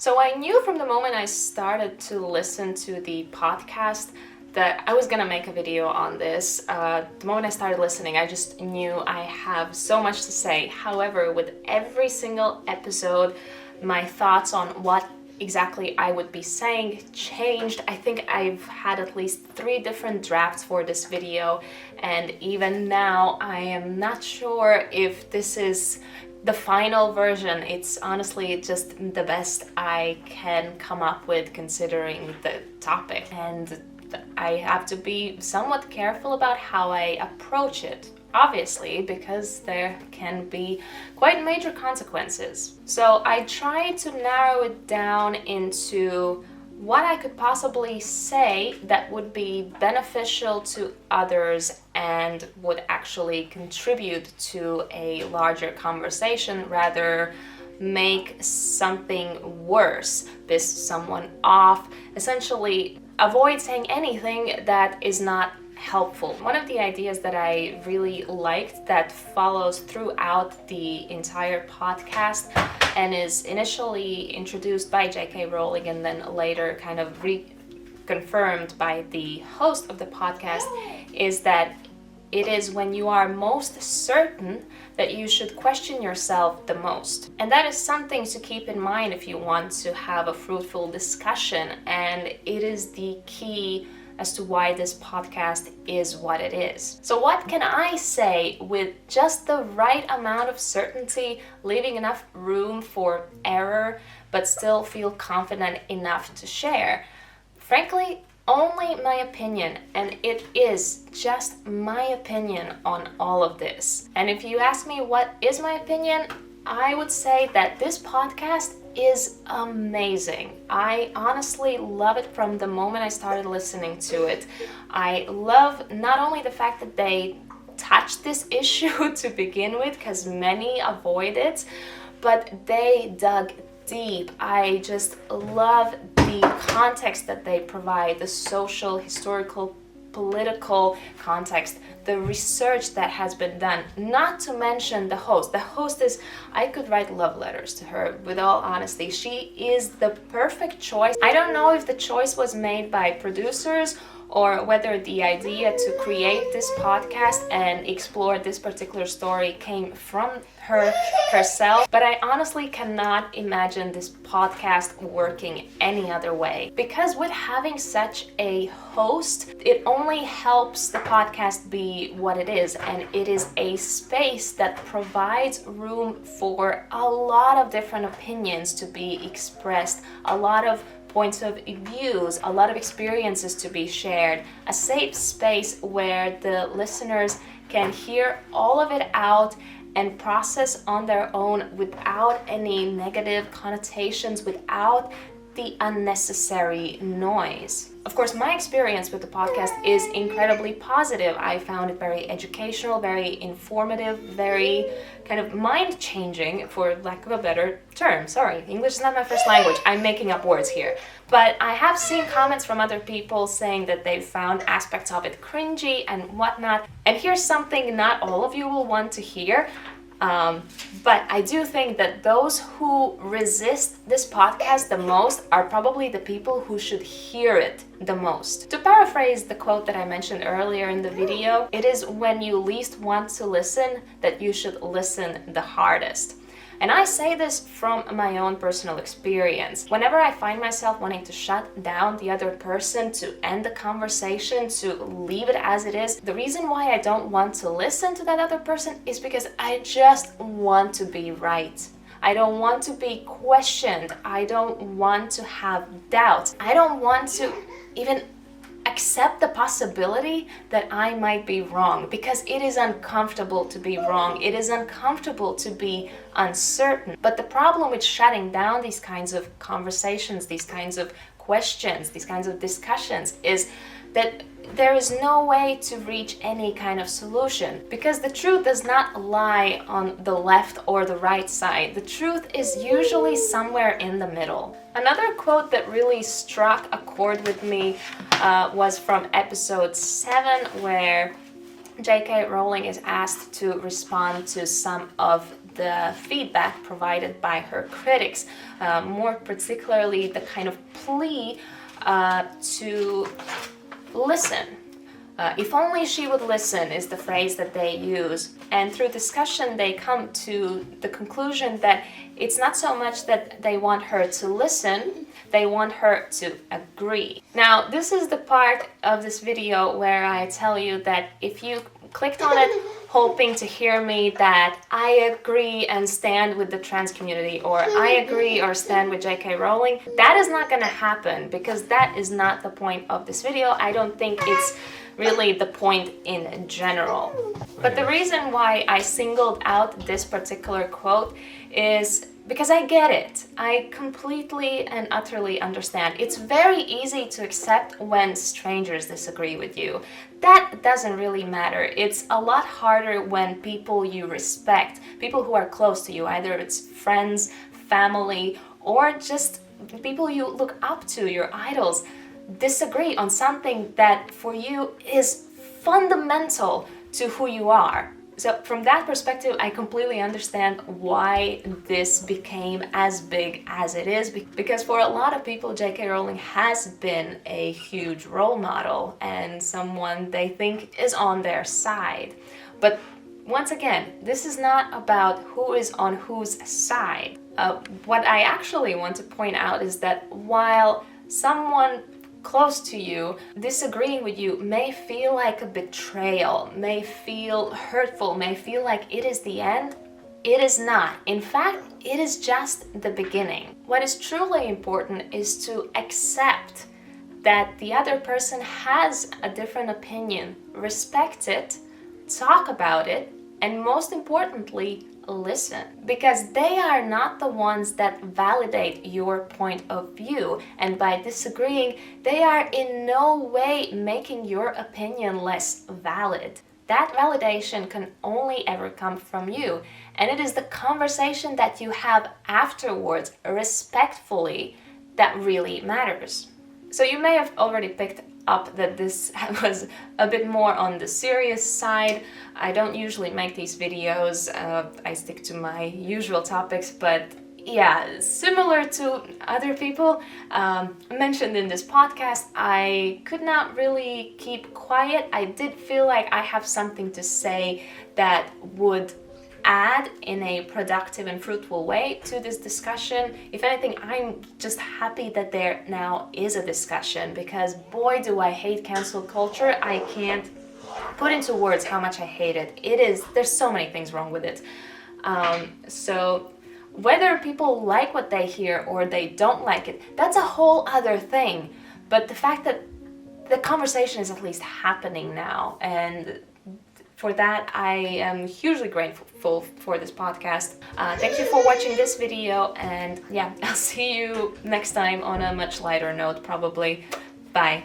So I knew from the moment I started to listen to the podcast that I was gonna make a video on this. The moment I started listening, I just knew I have so much to say. However, with every single episode, my thoughts on what exactly I would be saying changed. I think I've had at least 3 different drafts for this video, and even now I am not sure if this is the final version. It's honestly just the best I can come up with considering the topic, and I have to be somewhat careful about how I approach it, obviously, because there can be quite major consequences. So I tried to narrow it down into what I could possibly say that would be beneficial to others and would actually contribute to a larger conversation, rather make something worse, piss someone off, essentially avoid saying anything that is not helpful. One of the ideas that I really liked that follows throughout the entire podcast and is initially introduced by J.K. Rowling and then later kind of reconfirmed by the host of the podcast is that it is when you are most certain that you should question yourself the most. And that is something to keep in mind if you want to have a fruitful discussion, and it is the key as to why this podcast is what it is. So what can I say with just the right amount of certainty, leaving enough room for error, but still feel confident enough to share? Frankly, only my opinion, and it is just my opinion on all of this. And if you ask me what is my opinion, I would say that this podcast is amazing. I honestly love it from the moment I started listening to it. I love not only the fact that they touched this issue to begin with, because many avoid it, but they dug deep. I just love the context that they provide, the social, historical, political context, the research that has been done, not to mention the host. The host is, I could write love letters to her, with all honesty. She is the perfect choice. I don't know if the choice was made by producers or whether the idea to create this podcast and explore this particular story came from her herself, but I honestly cannot imagine this podcast working any other way. Because with having such a host, it only helps the podcast be what it is, and it is a space that provides room for a lot of different opinions to be expressed, a lot of points of views, a lot of experiences to be shared, a safe space where the listeners can hear all of it out and process on their own without any negative connotations, without the unnecessary noise. Of course, my experience with the podcast is incredibly positive. I found it very educational, very informative, very kind of mind-changing, for lack of a better term. Sorry, English is not my first language. I'm making up words here. But I have seen comments from other people saying that they found aspects of it cringy and whatnot. And here's something not all of you will want to hear. But I do think that those who resist this podcast the most are probably the people who should hear it the most. To paraphrase the quote that I mentioned earlier in the video, it is when you least want to listen that you should listen the hardest. And I say this from my own personal experience. Whenever I find myself wanting to shut down the other person, to end the conversation, to leave it as it is, the reason why I don't want to listen to that other person is because I just want to be right. I don't want to be questioned. I don't want to have doubts. I don't want to even accept the possibility that I might be wrong, because it is uncomfortable to be wrong. It is uncomfortable to be uncertain. But the problem with shutting down these kinds of conversations, these kinds of questions, these kinds of discussions is that there is no way to reach any kind of solution, because the truth does not lie on the left or the right side. The truth is usually somewhere in the middle. Another quote that really struck a chord with me was from episode 7, where J.K. Rowling is asked to respond to some of the feedback provided by her critics, more particularly the kind of plea to listen. If only she would listen is the phrase that they use. And through discussion, they come to the conclusion that it's not so much that they want her to listen, they want her to agree. Now, this is the part of this video where I tell you that if you clicked on it hoping to hear me that I agree and stand with the trans community, or I agree or stand with J.K. Rowling, that is not going to happen, because that is not the point of this video. I don't think it's really the point in general. But the reason why I singled out this particular quote is because I get it. I completely and utterly understand. It's very easy to accept when strangers disagree with you. That doesn't really matter. It's a lot harder when people you respect, people who are close to you, either it's friends, family, or just people you look up to, your idols, disagree on something that for you is fundamental to who you are. So from that perspective, I completely understand why this became as big as it is, because for a lot of people, J.K. Rowling has been a huge role model and someone they think is on their side. But once again, this is not about who is on whose side. What I actually want to point out is that while someone close to you disagreeing with you may feel like a betrayal, may feel hurtful, may feel like it is the end, it is not. In fact, it is just the beginning. What is truly important is to accept that the other person has a different opinion, respect it, talk about it, and most importantly, listen, because they are not the ones that validate your point of view, and by disagreeing, they are in no way making your opinion less valid. That validation can only ever come from you, and it is the conversation that you have afterwards, respectfully, that really matters. So you may have already picked up that this was a bit more on the serious side. I don't usually make these videos, I stick to my usual topics, but yeah, similar to other people mentioned in this podcast, I could not really keep quiet. I did feel like I have something to say that would add in a productive and fruitful way to this discussion. If anything, I'm just happy that there now is a discussion, because boy do I hate cancel culture. I can't put into words how much I hate it. There's so many things wrong with it. So whether people like what they hear or they don't like it, that's a whole other thing. But the fact that the conversation is at least happening now, and for that, I am hugely grateful for this podcast. Thank you for watching this video, and yeah, I'll see you next time on a much lighter note, probably. Bye.